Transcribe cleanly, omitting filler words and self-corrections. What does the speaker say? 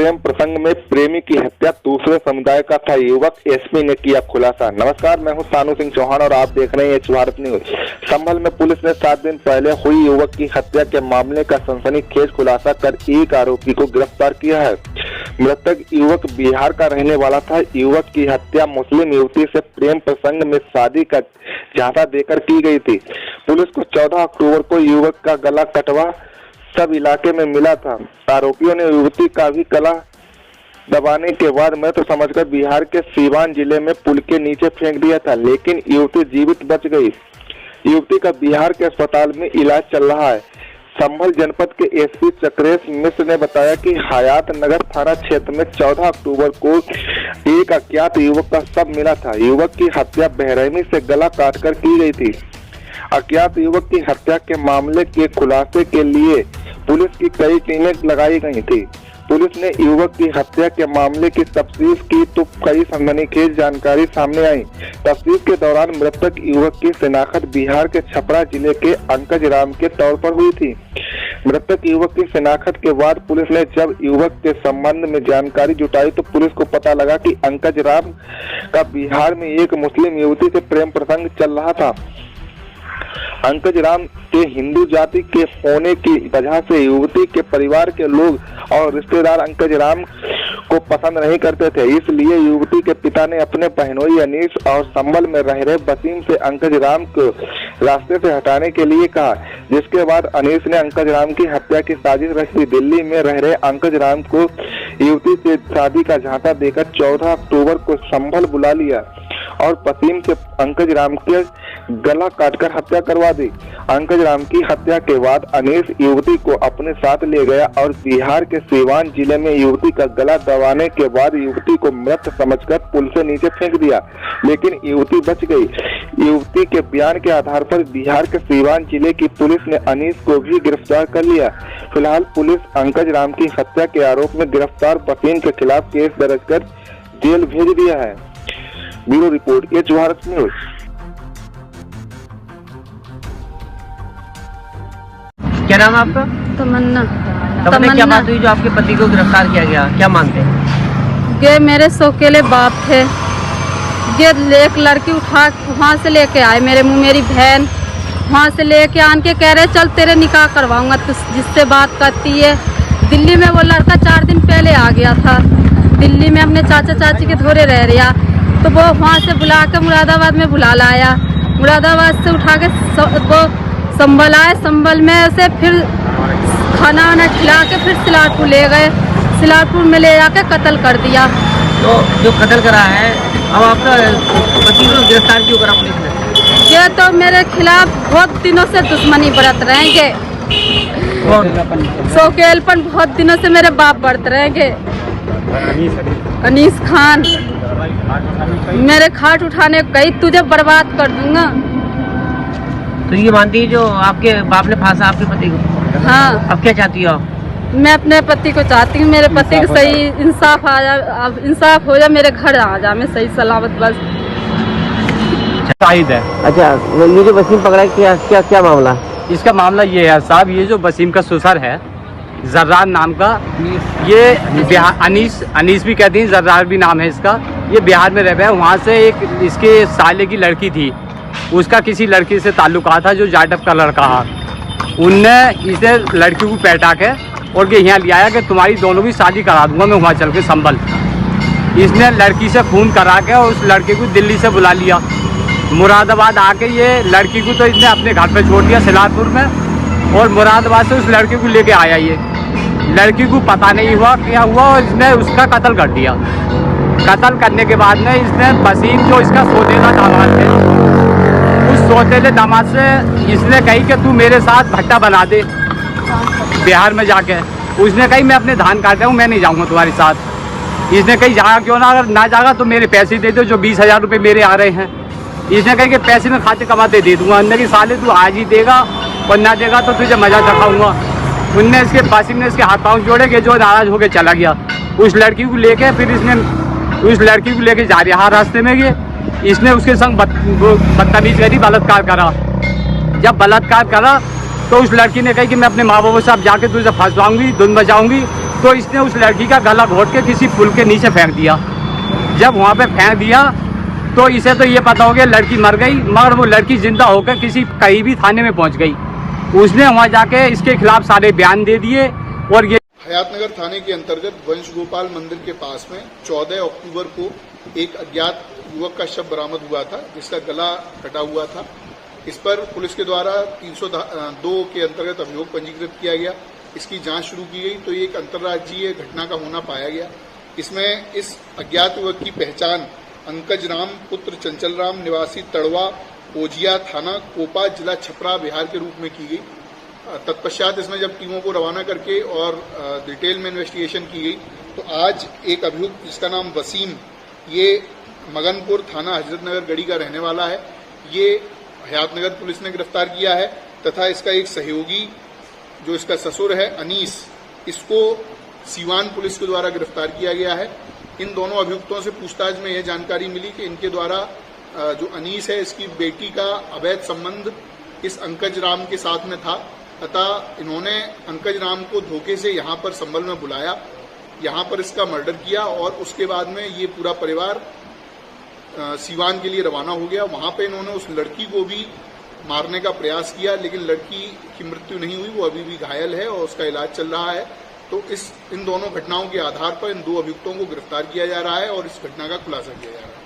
प्रेम प्रसंग में प्रेमी की हत्या दूसरे समुदाय का था युवक, एसपी ने किया खुलासा। नमस्कार, मैं हूं सानू सिंह चौहान और आप देख रहे हैं एच भारत न्यूज। संभल में पुलिस ने 7 दिन पहले हुई युवक की हत्या के मामले का सनसनीखेज खुलासा कर एक आरोपी को गिरफ्तार किया है। मृतक युवक बिहार का रहने वाला था। युवक की हत्या मुस्लिम युवती से प्रेम प्रसंग में शादी का झांसा देकर की गई थी। पुलिस को 14 अक्टूबर को युवक का गला कटवा सब इलाके में मिला था। आरोपियों ने युवती का भी गला दबाने के बाद मृत समझकर बिहार के सीवान जिले में पुल के नीचे फेंक दिया था, लेकिन युवती जीवित बच गई। युवती का बिहार के अस्पताल में इलाज चल रहा है। संभल जनपद के एसपी चक्रेश मिश्र ने बताया कि हयात नगर थाना क्षेत्र में 14 अक्टूबर को एक अज्ञात युवक का शव मिला था। युवक की हत्या बेरहमी से गला काटकर की गई थी। अज्ञात युवक की हत्या के मामले के खुलासे के लिए पुलिस की कई टीमें लगाई गई थी। पुलिस ने युवक की हत्या के मामले की तफ्तीश की तो कई सनसनीखेज जानकारी सामने आई। तफ्तीश के दौरान मृतक युवक की शिनाख्त बिहार के छपरा जिले के अंकज राम के तौर पर हुई थी। मृतक युवक की शिनाख्त के बाद पुलिस ने जब युवक के संबंध में जानकारी जुटाई तो पुलिस को पता लगा कि अंकज राम का बिहार में एक मुस्लिम युवती से प्रेम प्रसंग चल रहा था। अंकज राम के हिंदू जाति के होने की वजह से युवती के परिवार के लोग और रिश्तेदार अंकज राम को पसंद नहीं करते थे। इसलिए युवती के पिता ने अपने बहनोई अनीस और संभल में रह रहे वसीम से अंकज राम को रास्ते से हटाने के लिए कहा, जिसके बाद अनीस ने अंकज राम की हत्या की साजिश रची। दिल्ली में रह रहे अंकज राम को युवती से शादी का झांसा देकर 14 अक्टूबर को संभल बुला लिया और वसीम से अंकज राम के गला काटकर हत्या करवा दी। अंकज राम की हत्या के बाद अनीस युवती को अपने साथ ले गया और बिहार के सीवान जिले में युवती का गला दबाने के बाद युवती को मृत समझकर पुल से नीचे फेंक दिया, लेकिन युवती बच गई। युवती के बयान के आधार पर बिहार के सीवान जिले की पुलिस ने अनीस को भी गिरफ्तार कर लिया। फिलहाल पुलिस अंकज राम की हत्या के आरोप में गिरफ्तार वसीम के खिलाफ केस दर्ज कर जेल भेज दिया है। Bureau report, H Bharat news. क्या नाम है आपका? तमन्ना। क्या बात हुई जो आपके पति को गिरफ्तार किया गया, क्या मानते हैं? ये मेरे सौतेले बाप थे। ये एक लड़की उठा वहाँ से लेके आए, मेरी बहन वहाँ से लेके आन के कह रहे चल तेरे निकाह करवाऊंगा, तो जिससे बात करती है। दिल्ली में वो लड़का 4 दिन पहले आ गया था। दिल्ली में अपने चाचा चाची के धोरे रह रहा, तो वो वहाँ से बुला के मुरादाबाद में बुला लाया। मुरादाबाद से उठा के वो संभल आए। संभल में उसे फिर खाना वाना खिला के फिर सिलारपुर ले गए। सिलारपुर में ले जाके कत्ल कर दिया। तो जो कत्ल करा है, अब आपका पति को गिरफ्तार क्यों करा पुलिस ने? ये तो मेरे खिलाफ बहुत दिनों से दुश्मनी बरत रहेंगे। सौकेलपन बहुत दिनों से मेरे बाप बरत रहेंगे। अनीस खान मेरे खाट उठाने गई, तुझे बर्बाद कर दूंगा। तो ये मानती है जो आपके बाप ने फांसा आपके पति को? हाँ। अब क्या चाहती हो आप? मैं अपने पति को चाहती हूँ, मेरे पति को सही इंसाफ आ जाए, अब इंसाफ हो जाए, मेरे घर आ जाए, मैं सही सलामत बस। शाहिद है। अच्छा, ये जो वसीम पकड़ा है, क्या मामला? इसका मामला ये है साहब, ये जो वसीम का ससुर है जर्रार नाम का, ये बिहार अनीस भी कहती हैं, जर्रार भी नाम है इसका। ये बिहार में रह रहा है। वहाँ से एक इसके साले की लड़की थी, उसका किसी लड़की से ताल्लुकात था जो जाटव का लड़का था। उनने इसे लड़की को पैटा के और के यहाँ ले आया कि तुम्हारी दोनों की शादी करा दूंगा मैं वहाँ चल के संभल। इसने लड़की से फ़ोन करा के और उस लड़के को दिल्ली से बुला लिया। मुरादाबाद आके ये लड़की को तो इसने अपने घर पे छोड़ दिया सिलारपुर में, और मुरादाबाद से उस लड़के को लेके आया। ये लड़की को पता नहीं हुआ क्या हुआ और इसने उसका कत्ल कर दिया। कत्ल करने के बाद में इसने वसीम जो इसका सौतेला दामाद है, उस सौतेले दामाद से इसने कही कि तू मेरे साथ भट्टा बना दे बिहार में जाके। उसने कही मैं अपने धान काटा हूँ, मैं नहीं जाऊँगा तुम्हारे साथ। इसने कही जागा क्यों ना, अगर ना जागा तो मेरे पैसे दे दो जो 20,000 रुपये मेरे आ रहे हैं। इसने कही कि पैसे में खाते कमाते दे दूंगा। अंदर की साले तू आज ही देगा और ना देगा तो तुझे मजा चखाऊंगा। उनने इसके वसीम ने इसके हाथ पाँव जोड़े कि जो नाराज होकर चला गया। उस लड़की को लेके फिर इसने उस लड़की को लेके जा रहा रास्ते में, ये इसने उसके संग बदतमीज करी, बलात्कार करा। जब बलात्कार करा तो उस लड़की ने कही कि मैं अपने माँ बापों से अब जाके तुझे फंसवाऊंगी, धुन बजाऊंगी, तो इसने उस लड़की का गला घोट के किसी पुल के नीचे फेंक दिया। जब वहाँ पे फेंक दिया तो इसे तो ये पता हो गया लड़की मर गई, मगर वो लड़की जिंदा होकर कहीं भी थाने में पहुँच गई। उसने वहाँ जाके इसके खिलाफ सारे बयान दे दिए। और ये हयातनगर थाने के अंतर्गत वंश गोपाल मंदिर के पास में 14 अक्टूबर को एक अज्ञात युवक का शव बरामद हुआ था, जिसका गला कटा हुआ था। इस पर पुलिस के द्वारा 302 के अंतर्गत अभियोग पंजीकृत किया गया। इसकी जांच शुरू की गई तो ये एक अंतर्राज्यीय घटना का होना पाया गया। इसमें इस अज्ञात युवक की पहचान अंकज राम पुत्र चंचल राम निवासी तड़वा ओजिया थाना कोपा जिला छपरा बिहार के रूप में की गई। तत्पश्चात इसमें जब टीमों को रवाना करके और डिटेल में इन्वेस्टिगेशन की गई तो आज एक अभियुक्त जिसका नाम वसीम, ये मगनपुर थाना हजरतनगर गढ़ी का रहने वाला है, ये हयातनगर पुलिस ने गिरफ्तार किया है तथा इसका एक सहयोगी जो इसका ससुर है अनीस, इसको सीवान पुलिस के द्वारा गिरफ्तार किया गया है। इन दोनों अभियुक्तों से पूछताछ में यह जानकारी मिली कि इनके द्वारा जो अनीस है इसकी बेटी का अवैध संबंध इस अंकज राम के साथ में था, अतः इन्होंने अंकज राम को धोखे से यहाँ पर संभल में बुलाया, यहाँ पर इसका मर्डर किया और उसके बाद में ये पूरा परिवार सीवान के लिए रवाना हो गया। वहाँ पे इन्होंने उस लड़की को भी मारने का प्रयास किया, लेकिन लड़की की मृत्यु नहीं हुई, वो अभी भी घायल है और उसका इलाज चल रहा है। तो इन दोनों घटनाओं के आधार पर इन दो अभियुक्तों को गिरफ्तार किया जा रहा है और इस घटना का खुलासा किया जा रहा है।